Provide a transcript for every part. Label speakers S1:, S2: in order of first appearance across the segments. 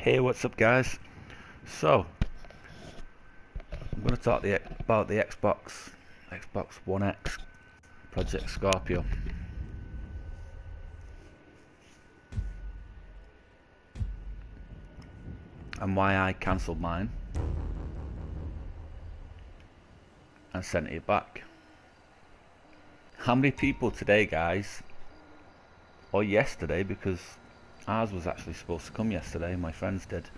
S1: Hey, what's up, guys? So, I'm going to talk about the Xbox One X, Project Scorpio, and why I cancelled mine and sent it back. How many people today, guys, or yesterday, because ours was actually supposed to come yesterday, my friends did.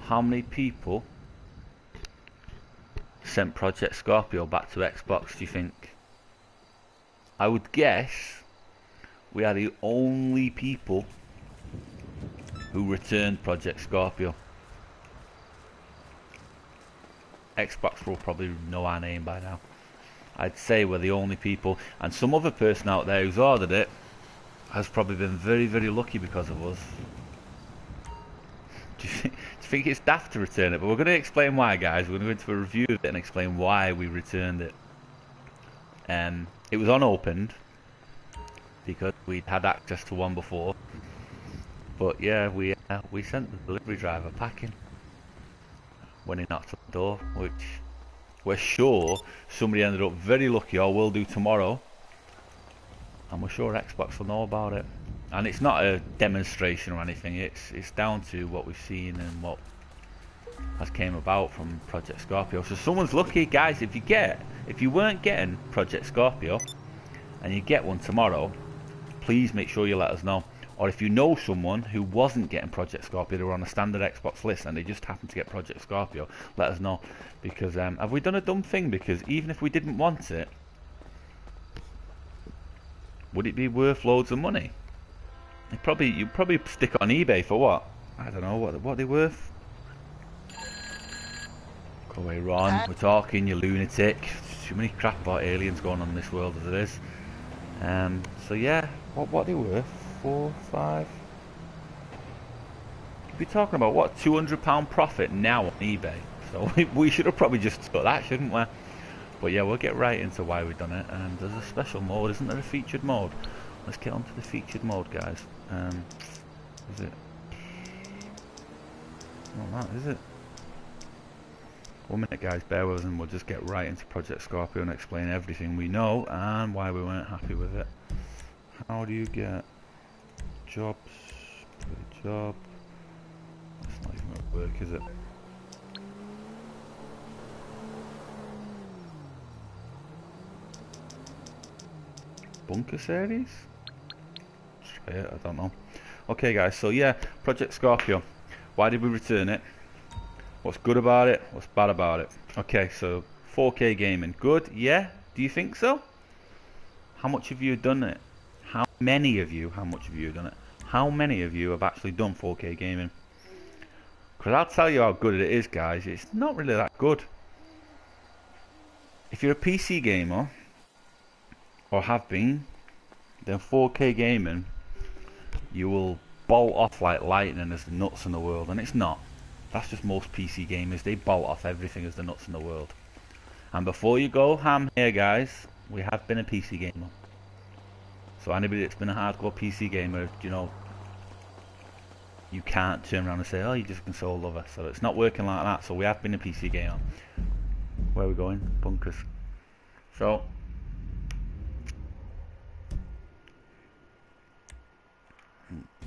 S1: How many people sent Project Scorpio back to Xbox, do you think? I would guess we are the only people who returned Project Scorpio. Xbox will probably know our name by now. I'd say we're the only people, and some other person out there who's ordered it has probably been very, very lucky because of us. Do you think it's daft to return it? But we're going to explain why, guys. We're going to go into a review of it and explain why we returned it. It was unopened because we'd had access to one before. But yeah, we sent the delivery driver packing when he knocked on the door, which we're sure somebody ended up very lucky, or will do tomorrow. And we're sure Xbox will know about it. And it's not a demonstration or anything, it's down to what we've seen and what has came about from Project Scorpio. So someone's lucky, guys. If you weren't getting Project Scorpio and you get one tomorrow, please make sure you let us know. Or if you know someone who wasn't getting Project Scorpio, they were on a standard Xbox list and they just happened to get Project Scorpio, let us know. Because have we done a dumb thing? Because even if we didn't want it, would it be worth loads of money? You'd probably stick it on eBay for what? I don't know, what are they worth? Go away, Ron. We're talking, you lunatic. Too many crap about aliens going on in this world as it is. So yeah, what are they worth? 4, 5. You'd be talking about what, £200 profit now on eBay. So we should have probably just got that, shouldn't we? But yeah, we'll get right into why we've done it. And there's a special mode, isn't there? A featured mode. Let's get onto the featured mode, guys. Is it? Not that, is it? 1 minute, guys, bear with us and we'll just get right into Project Scorpio and explain everything we know and why we weren't happy with it. How do you get jobs? Play job. That's not even going to work, is it? Bunker series? Try it, I don't know. Okay, guys, so yeah, Project Scorpio. Why did we return it? What's good about it? What's bad about it? Okay, so 4K gaming. Good? Yeah? Do you think so? How much have you done it? How much have you done it? How many of you have actually done 4K gaming? Because I'll tell you how good it is, guys. It's not really that good. If you're a PC gamer, or have been, then 4K gaming, you will bolt off like lightning as the nuts in the world, and it's not. That's just most PC gamers. They bolt off everything as the nuts in the world. And before you go ham here, guys, we have been a PC gamer. So anybody that's been a hardcore PC gamer, you know, you can't turn around and say, oh, you're just a console lover. So it's not working like that. So we have been a PC gamer. Where are we going? Bunkers. So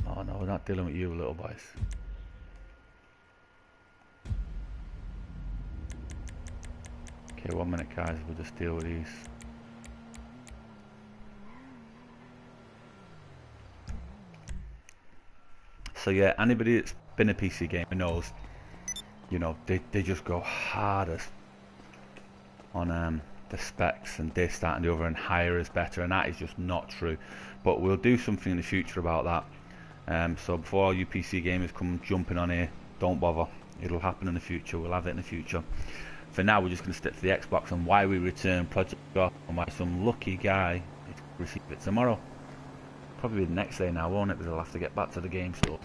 S1: oh no, we're not dealing with you, little boys. Okay, 1 minute, guys. We'll just deal with these. So yeah, anybody that's been a PC gamer knows, you know, they just go hardest on the specs and this, that and the other, and higher is better, and that is just not true. But we'll do something in the future about that. So before all you PC gamers come jumping on here, don't bother. It'll happen in the future. We'll have it in the future. For now, we're just going to stick to the Xbox and why we return Project Scorpio and why some lucky guy receive it tomorrow. Probably be the next day now, won't it? Because they'll have to get back to the game store.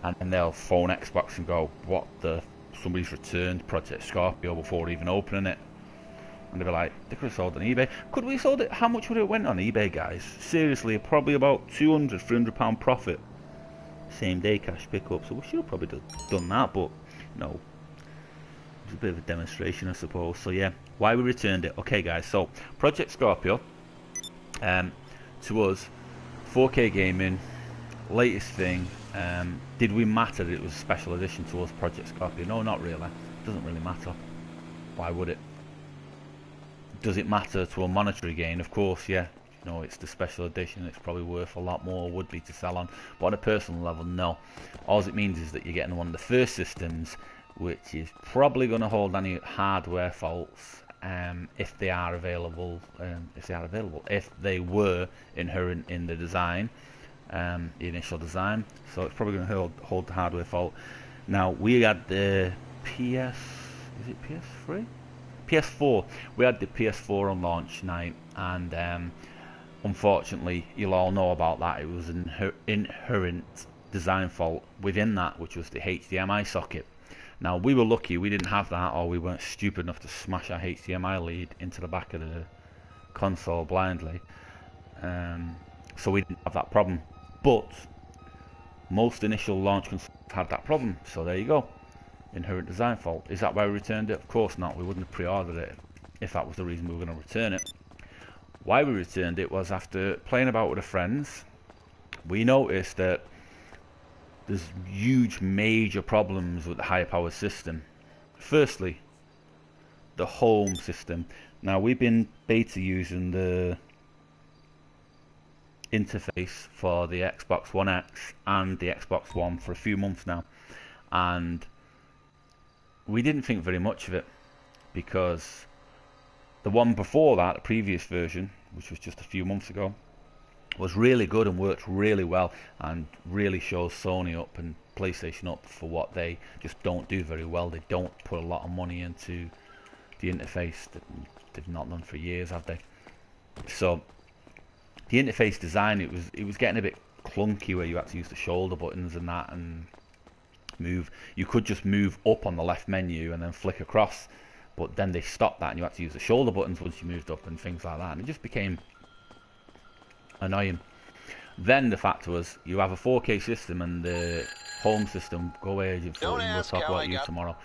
S1: And then they'll phone Xbox and go, what the... Somebody's returned Project Scorpio before even opening it. And they'll be like, they could have sold it on eBay. Could we have sold it? How much would it have went on eBay, guys? Seriously, probably about £200, £300 profit. same day cash pickup, so we should have probably done that, but no, it was a bit of a demonstration, I suppose. So yeah, why we returned it. Okay guys, so Project Scorpio, to us, 4K gaming, latest thing. Did we matter that it was a special edition to us, Project Scorpio? No, not really. It doesn't really matter. Why would it? Does it matter to a monetary gain? Of course, yeah. You know, it's the special edition. It's probably worth a lot more, would be, to sell on. But on a personal level, no. All it means is that you're getting one of the first systems, which is probably going to hold any hardware faults, if they are available. If they were inherent in the design, the initial design. So it's probably going to hold the hardware fault. Now we had the PS. Is it PS3? PS4. We had the PS4 on launch night, and unfortunately, you'll all know about that. It was an inherent design fault within that, which was the HDMI socket. Now, we were lucky we didn't have that, or we weren't stupid enough to smash our HDMI lead into the back of the console blindly. So we didn't have that problem. But most initial launch consoles had that problem, so there you go. Inherent design fault. Is that why we returned it? Of course not. We wouldn't have pre-ordered it if that was the reason we were going to return it. Why we returned it was after playing about with the friends, we noticed that there's huge major problems with the higher power system. Firstly, the home system. Now we've been beta using the interface for the Xbox One X and the Xbox One for a few months now, and we didn't think very much of it, because the one before that, the previous version, which was just a few months ago, was really good and worked really well, and really shows Sony up and PlayStation up for what they just don't do very well. They don't put a lot of money into the interface. They've not done for years, have they? So the interface design, it was getting a bit clunky, where you had to use the shoulder buttons and that, and move. You could just move up on the left menu and then flick across, but then they stopped that and you had to use the shoulder buttons once you moved up and things like that, and it just became annoying. Then the fact was, you have a 4K system and the home system, go away Agent 14, we'll talk about you tomorrow.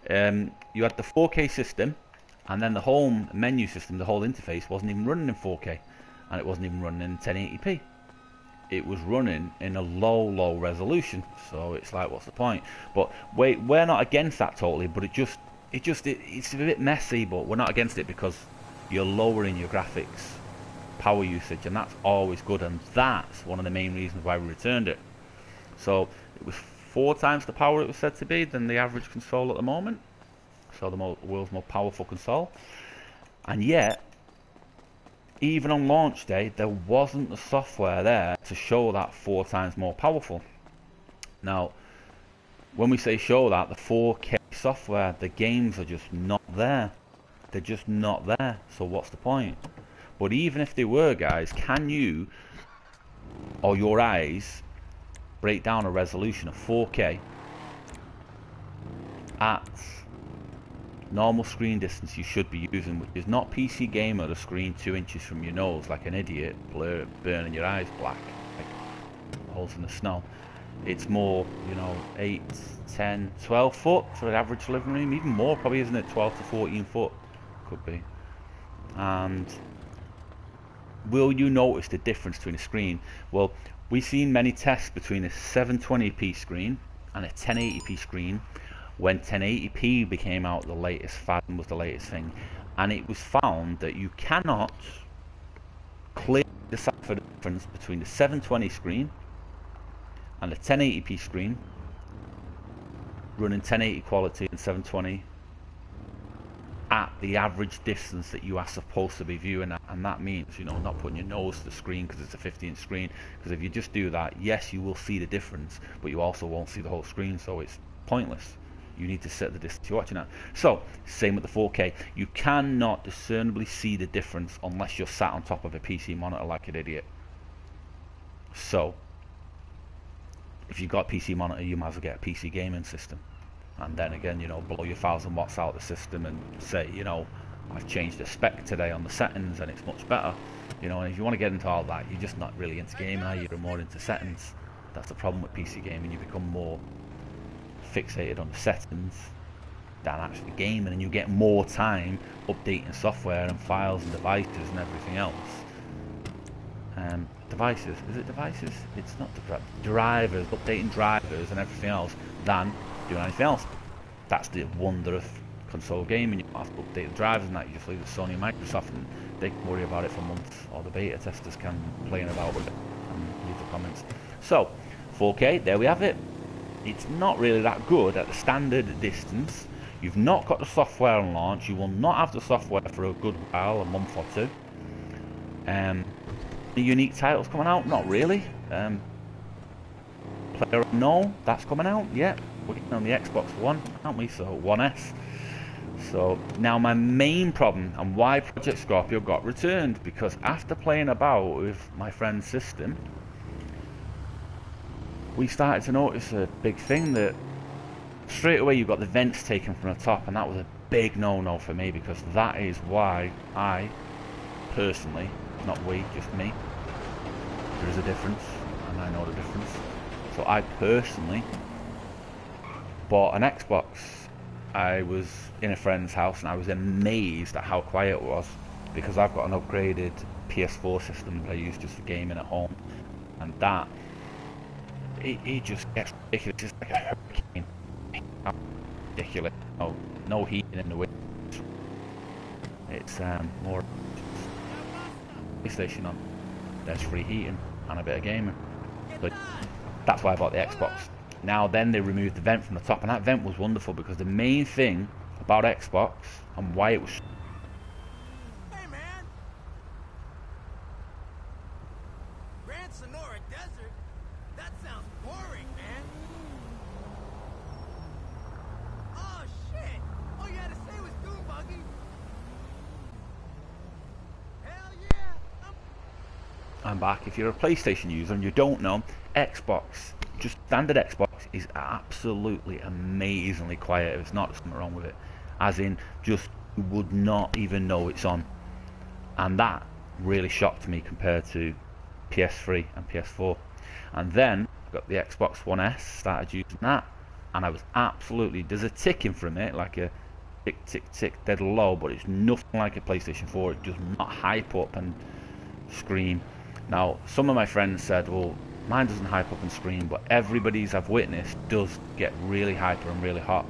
S1: You had the 4K system, and then the home menu system, the whole interface wasn't even running in 4K, and it wasn't even running in 1080p. It was running in a low resolution, so it's like, what's the point? But wait, we're not against that totally, but it's a bit messy, but we're not against it because you're lowering your graphics power usage, and that's always good, and that's one of the main reasons why we returned it. So it was 4 times the power it was said to be than the average console at the moment, so the world's most powerful console, and yet even on launch day there wasn't the software there to show that 4 times more powerful. Now when we say show that, the 4K software, the games are just not there. They're just not there, so what's the point? But even if they were, guys, can you, or your eyes, break down a resolution of 4K at normal screen distance you should be using, which is not PC gamer, the screen 2 inches from your nose like an idiot, burning your eyes black like holes in the snow. It's more, you know, 8, 10, 12 foot for an average living room, even more probably, isn't it? 12 to 14 foot could be. And will you notice the difference between a screen? Well, we've seen many tests between a 720p screen and a 1080p screen when 1080p became out, the latest fad and was the latest thing, and it was found that you cannot clearly decipher the difference between the 720 screen and the 1080p screen running 1080 quality and 720 at the average distance that you are supposed to be viewing at. And that means, you know, not putting your nose to the screen because it's a 50-inch screen, because if you just do that, yes, you will see the difference, but you also won't see the whole screen, so it's pointless. You need to set the distance you're watching at. So same with the 4K, you cannot discernibly see the difference unless you're sat on top of a PC monitor like an idiot. So if you've got a PC monitor, you might as well get a PC gaming system, and then again, you know, blow your 1000 watts out of the system and say, you know, I've changed the spec today on the settings and it's much better. You know, and if you want to get into all that, you're just not really into gaming, are you? You're more into settings. That's the problem with PC gaming. You become more fixated on the settings than actually gaming, and you get more time updating software and files and devices and everything else. Devices, is it devices? It's not drivers, updating drivers and everything else than doing anything else. That's the wonder of console gaming. You don't have to update the drivers and that. You just leave it to Sony and Microsoft and they can worry about it for months, or the beta testers can playing about with it and leave the comments. So 4K, there we have it. It's not really that good at the standard distance. You've not got the software on launch. You will not have the software for a good while, a month or two. The unique titles coming out? Not really. Player No, that's coming out. Yeah, we're getting on the Xbox One, aren't we? So One S. So now my main problem and why Project Scorpio got returned, because after playing about with my friend's system, we started to notice a big thing that straight away you got the vents taken from the top, and that was a big no-no for me, because that is why I personally, not we, just me, there is a difference and I know the difference, so I personally bought an Xbox. I was in a friend's house and I was amazed at how quiet it was, because I've got an upgraded PS4 system that I use just for gaming at home, and that it just gets ridiculous. It's like a hurricane. Ridiculous. No heating in the winter. It's more PlayStation on. There's free heating and a bit of gaming. But that's why I bought the Xbox. Now then they removed the vent from the top, and that vent was wonderful, because the main thing about Xbox and why it was...
S2: Hey man! Grand Sonora Desert? That sounds boring, man! Oh shit! All you had to say was Doom Buggy! Hell yeah!
S1: I'm back. If you're a PlayStation user and you don't know, Xbox, just standard Xbox, is absolutely amazingly quiet. There's not something wrong with it, as in just you would not even know it's on, and that really shocked me compared to PS3 and PS4. And then I got the Xbox One S, started using that, and I was absolutely, there's a ticking from it, like a tick tick tick dead low, but it's nothing like a PlayStation 4. It does not hype up and scream. Now some of my friends said, well, mine doesn't hype up and scream, but everybody's I've witnessed does get really hyper and really hot.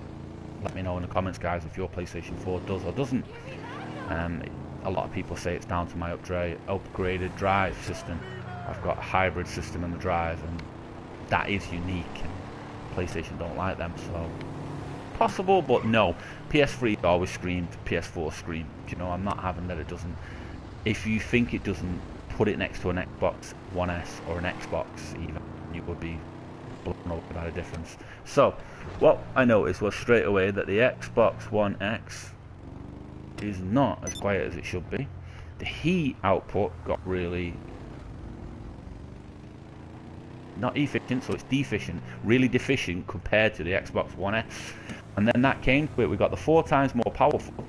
S1: Let me know in the comments, guys, if your PlayStation 4 does or doesn't. A lot of people say it's down to my upgraded drive system. I've got a hybrid system in the drive, and that is unique, and PlayStation don't like them, so possible, but no. PS3 always screamed, PS4 screamed. You know, I'm not having that it doesn't. If you think it doesn't, put it next to an Xbox One S or an Xbox even, you would be blown over by the difference. So what I noticed was straight away that the Xbox One X is not as quiet as it should be. The heat output got really not efficient, so it's deficient, really deficient compared to the Xbox One S. And then that came to it, we got the 4 times more powerful,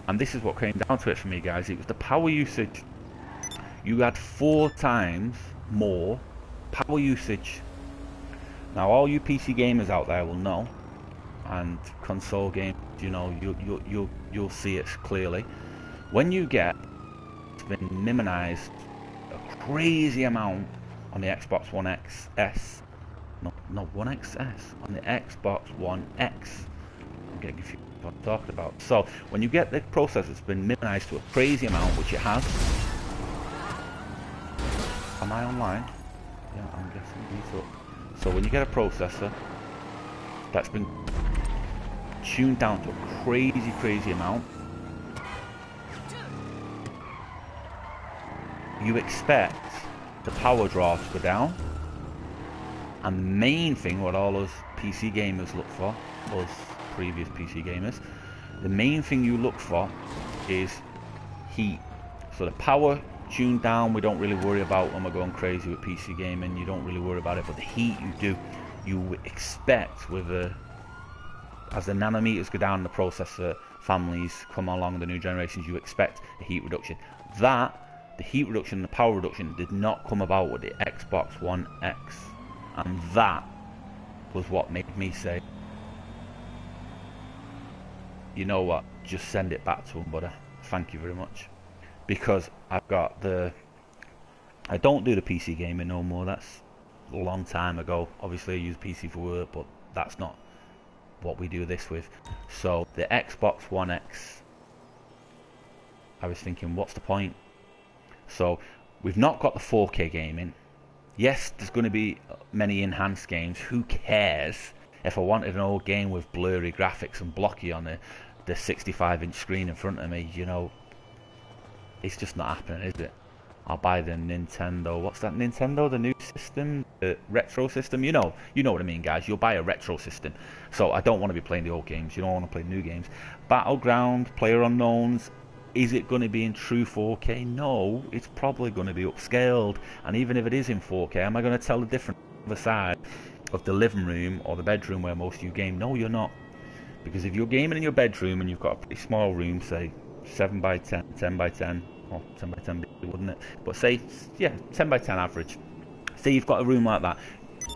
S1: and this is what came down to it for me, guys. It was the power usage. You had 4 times more power usage. Now all you PC gamers out there will know, and console games, you know, you'll see it clearly. When you get, it's been minimized a crazy amount on the Xbox One XS, no One XS, on the Xbox One X. I'm getting confused what I'm talking about. So when you get the processor, it's been minimized to a crazy amount, which it has. Am I online? Yeah, I'm guessing so. So when you get a processor that's been tuned down to a crazy amount, you expect the power draw to go down. And the main thing, what all us PC gamers look for, us previous PC gamers, the main thing you look for is heat. So the power tuned down, we don't really worry about when we're going crazy with PC gaming. You don't really worry about it, but the heat you do. You expect with as the nanometers go down, the processor families come along, the new generations, you expect a heat reduction. The heat reduction, the power reduction did not come about with the Xbox One X. And that was what made me say, you know what, just send it back to them, buddy. Thank you very much. Because I've got I don't do the PC gaming no more. That's a long time ago. Obviously I use PC for work, but that's not what we do this with. So the Xbox One X, I was thinking, what's the point? So we've not got the 4K gaming. Yes, there's going to be many enhanced games. Who cares? If I wanted an old game with blurry graphics and blocky on the 65-inch screen in front of me, you know, it's just not happening, is it? I'll buy the Nintendo. What's that Nintendo? The new system? The retro system? You know what I mean, guys. You'll buy a retro system. So I don't want to be playing the old games. You don't want to play new games. Battleground, PlayerUnknown's. Is it going to be in true 4K? No, it's probably going to be upscaled. And even if it is in 4K, am I going to tell the difference on the side of the living room or the bedroom where most of you game? No, you're not. Because if you're gaming in your bedroom and you've got a pretty small room, say 7 by 10, 10 by 10, or 10 by 10, wouldn't it? But say, yeah, 10 by 10 average. Say you've got a room like that.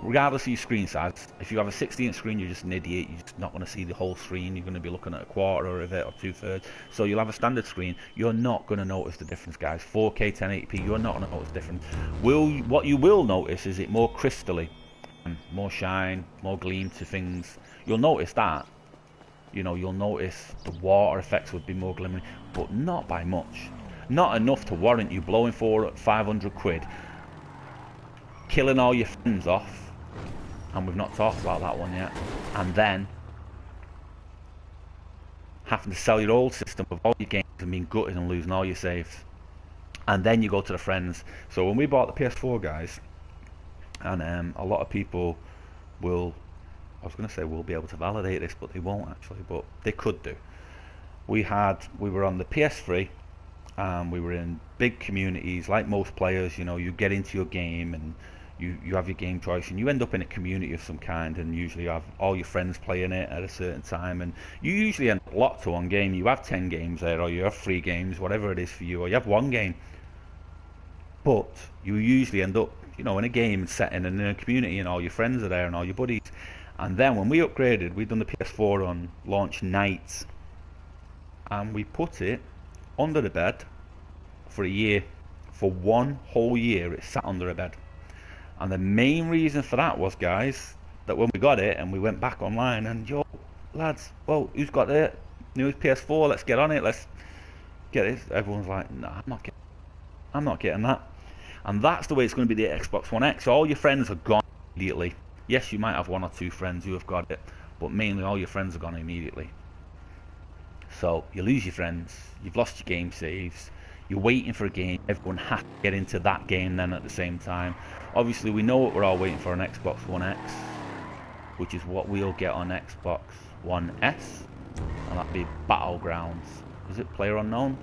S1: Regardless of your screen size, if you have a 60-inch screen, you're just an idiot. You're just not going to see the whole screen. You're going to be looking at a quarter of it or 2/3. So you'll have a standard screen. You're not going to notice the difference, guys. 4K 1080p, you're not going to notice the difference. What you will notice is it more crystally, more shine, more gleam to things. You'll notice that. You know, you'll notice the water effects would be more glimmering, but not by much. Not enough to warrant you blowing 500 quid, killing all your friends off, and we've not talked about that one yet, and then having to sell your old system of all your games and being gutted and losing all your saves. And then you go to the friends. So when we bought the PS4, guys, and a lot of people will, I was going to say will be able to validate this, but they won't actually, but they could do. We were on the PS3, and we were in big communities like most players. You know, you get into your game and you have your game choice, and you end up in a community of some kind, and usually you have all your friends playing it at a certain time, and you usually end up locked to one game. You have 10 games there, or you have 3 games, whatever it is for you, or you have 1 game, but you usually end up, you know, in a game setting and in a community, and all your friends are there and all your buddies. And then when we upgraded, we'd done the PS4 on launch night, and we put it under the bed for a year. For 1 whole year it sat under a bed. And the main reason for that was, guys, that when we got it and we went back online and, yo, lads, well, who's got the newest PS4? Let's get on it. Let's get it. Everyone's like, nah, I'm not getting that. And that's the way it's going to be the Xbox One X. All your friends are gone immediately. Yes, you might have 1 or 2 friends who have got it, but mainly all your friends are gone immediately. So you lose your friends. You've lost your game saves. You're waiting for a game. Everyone has to get into that game then at the same time. Obviously, we know what we're all waiting for on Xbox One X, which is what we'll get on Xbox One S, and that'll be Battlegrounds. Is it PlayerUnknown?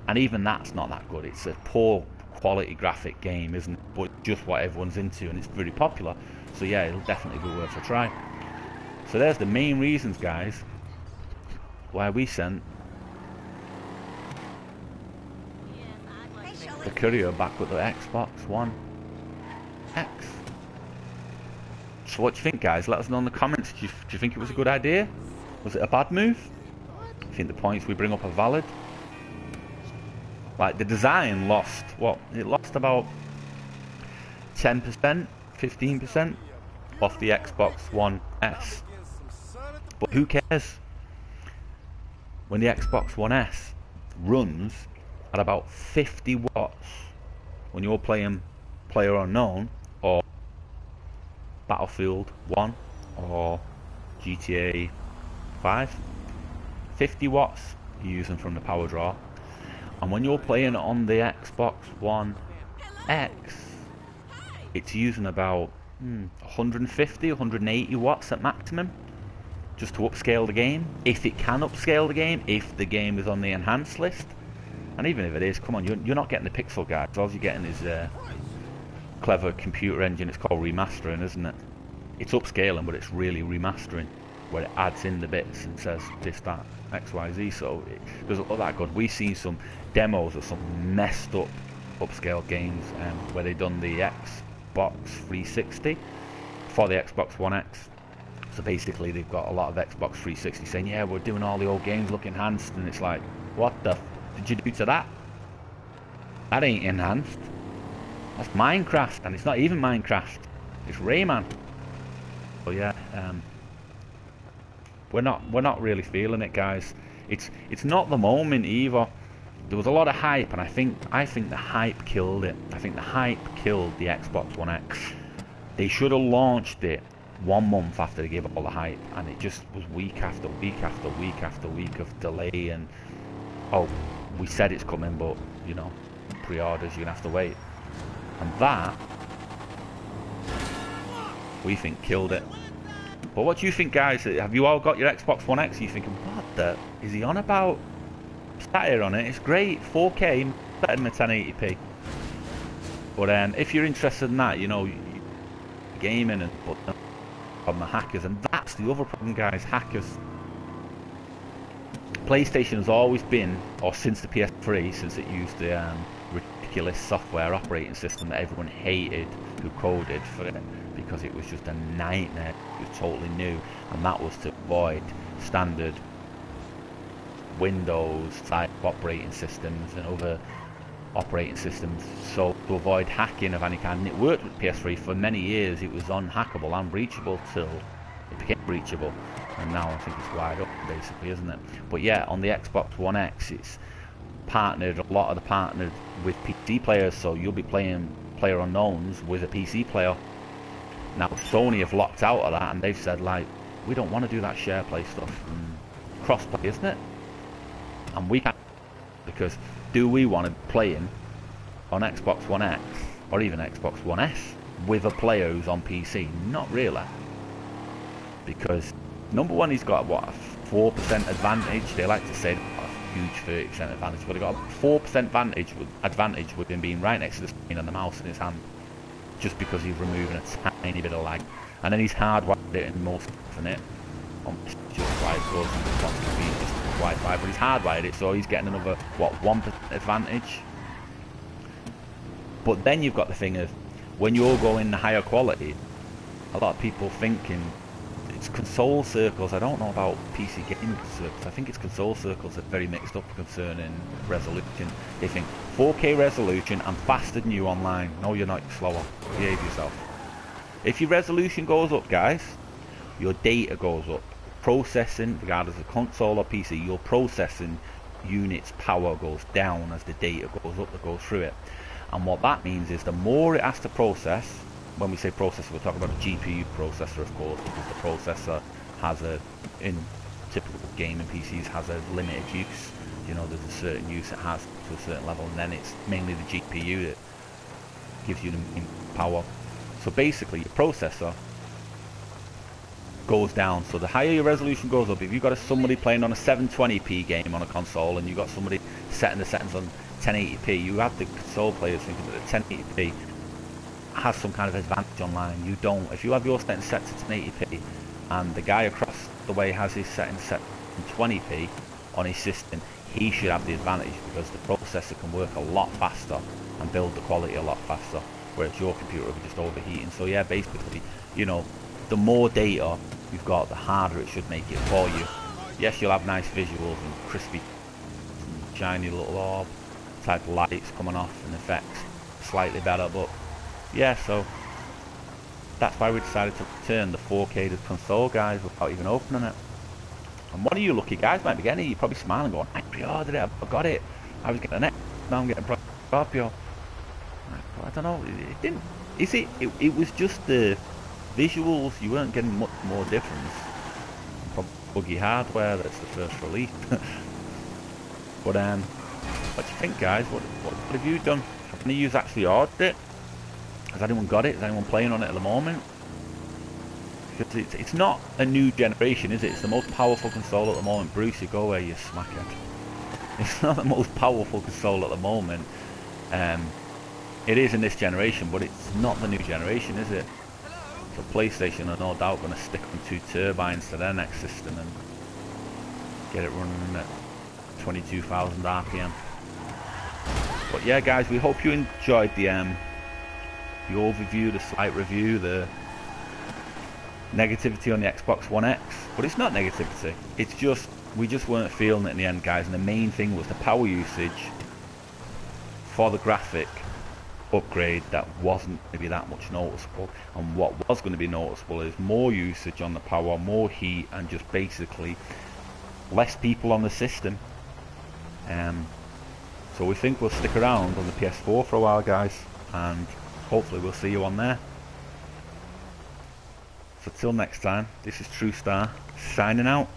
S1: And even that's not that good. It's a poor quality graphic game, isn't it? But just what everyone's into, and it's very popular. So yeah, it'll definitely be worth a try. So there's the main reasons, guys, why we sent the courier back with the Xbox One X. So what do you think, guys? Let us know in the comments. Do you think it was a good idea? Was it a bad move? Do you think the points we bring up are valid? Like, the design lost, what? It lost about 10%, 15% off the Xbox One S. But who cares? When the Xbox One S runs at about 50 watts when you're playing PlayerUnknown or Battlefield 1 or GTA 5, 50 watts you're using from the power draw. And when you're playing on the Xbox One X, it's using about 150, 180 watts at maximum, just to upscale the game. If it can upscale the game, if the game is on the enhanced list. And even if it is, come on, you're not getting the pixel guide. All you're getting is a clever computer engine. It's called remastering, isn't it? It's upscaling, but it's really remastering, where it adds in the bits and says this, that, X, Y, Z. So it doesn't look that good. We've seen some demos of some messed up upscale games where they've done the X Xbox 360 for the Xbox One X. So basically they've got a lot of Xbox 360 saying, yeah, we're doing all the old games look enhanced, and it's like, what the f did you do to that? That ain't enhanced. That's Minecraft, and it's not even Minecraft. It's Rayman. So yeah, we're not really feeling it, guys. It's not the moment either. There was a lot of hype, and I think the hype killed it. I think the hype killed the Xbox One X. They should have launched it 1 month after they gave up all the hype, and it just was week after week after week after week of delay. And oh, we said it's coming, but you know, pre-orders, you're gonna have to wait. And that, we think, killed it. But what do you think, guys? Have you all got your Xbox One X? Are you thinking, what the is he on about? Sat here on it, it's great, 4K, better than a 1080p. But if you're interested in that, you know, gaming and on the hackers, and that's the other problem, guys, hackers. PlayStation has always been, or since the PS3, since it used the ridiculous software operating system that everyone hated who coded for it, because it was just a nightmare. It was totally new, and that was to avoid standard Windows type operating systems and other operating systems, so to avoid hacking of any kind. And it worked with PS3 for many years. It was unhackable, unbreachable, till it became breachable, and now I think it's wide open basically, isn't it? But yeah, on the Xbox One X, it's partnered, a lot of the partnered with PC players, so you'll be playing PlayerUnknown's with a PC player. Now Sony have locked out of that, and they've said, like, we don't want to do that share play stuff. Crossplay, isn't it? And we can't, because do we want to play him on Xbox One X or even Xbox One S with a player who's on PC? Not really, because number one, he's got what, a 4% advantage. They like to say a huge 30% advantage, but he got a 4% advantage with him being right next to the screen and the mouse in his hand, just because he's removing a tiny bit of lag. And then he's hardwired it in most of it. Just why it goes and response to be just Wi-Fi, but he's hardwired it, so he's getting another, what, 1% advantage. But then you've got the thing of, when you're going the higher quality, a lot of people thinking it's console circles. I don't know about PC gaming circles. I think it's console circles that are very mixed up concerning resolution. They think 4K resolution and faster than you online. No, you're not, slower. Behave yourself. If your resolution goes up, guys, your data goes up. Processing, regardless of console or PC, your processing unit's power goes down as the data goes up that goes through it. And what that means is the more it has to process, when we say processor, we're talking about a GPU processor, of course, because the processor has a, in typical gaming PCs, has a limited use. You know, there's a certain use it has to a certain level, and then it's mainly the GPU that gives you the power. So basically, your processor goes down, so the higher your resolution goes up. If you've got somebody playing on a 720p game on a console, and you've got somebody setting the settings on 1080p, you have the console players thinking that the 1080p has some kind of advantage online. You don't. If you have your settings set to 1080p and the guy across the way has his settings set to 20p on his system, he should have the advantage, because the processor can work a lot faster and build the quality a lot faster, whereas your computer will be just overheating. So yeah, basically, you know, the more data you've got, the harder it should make it for you. Yes, you'll have nice visuals and crispy, shiny little orb type lights coming off and effects slightly better, but yeah, so that's why we decided to return the 4K to the console, guys, without even opening it. And one of you lucky guys might be getting it. You're probably smiling, going, I pre-ordered it, I got it, I was getting the next, now I'm getting Scorpio. I don't know, it didn't, is it, it was just the visuals. You weren't getting much more difference. Probably buggy hardware, that's the first release. But what do you think, guys? What have you done? Have any of you actually ordered it? Has anyone got it? Is anyone playing on it at the moment? Because it's not a new generation, is it? It's the most powerful console at the moment. Bruce, you go away, you smackhead. It's not the most powerful console at the moment. It is in this generation, but it's not the new generation, is it? So PlayStation are no doubt going to stick on 2 turbines to their next system and get it running at 22,000 RPM. But yeah, guys, we hope you enjoyed the the overview, the slight review, the negativity on the Xbox One X, but it's not negativity. It's just, we just weren't feeling it in the end, guys, and the main thing was the power usage for the graphic upgrade that wasn't maybe that much noticeable, and what was going to be noticeable is more usage on the power, more heat, and just basically less people on the system. So we think we'll stick around on the PS4 for a while, guys, and hopefully we'll see you on there. So till next time, this is TrueStar signing out.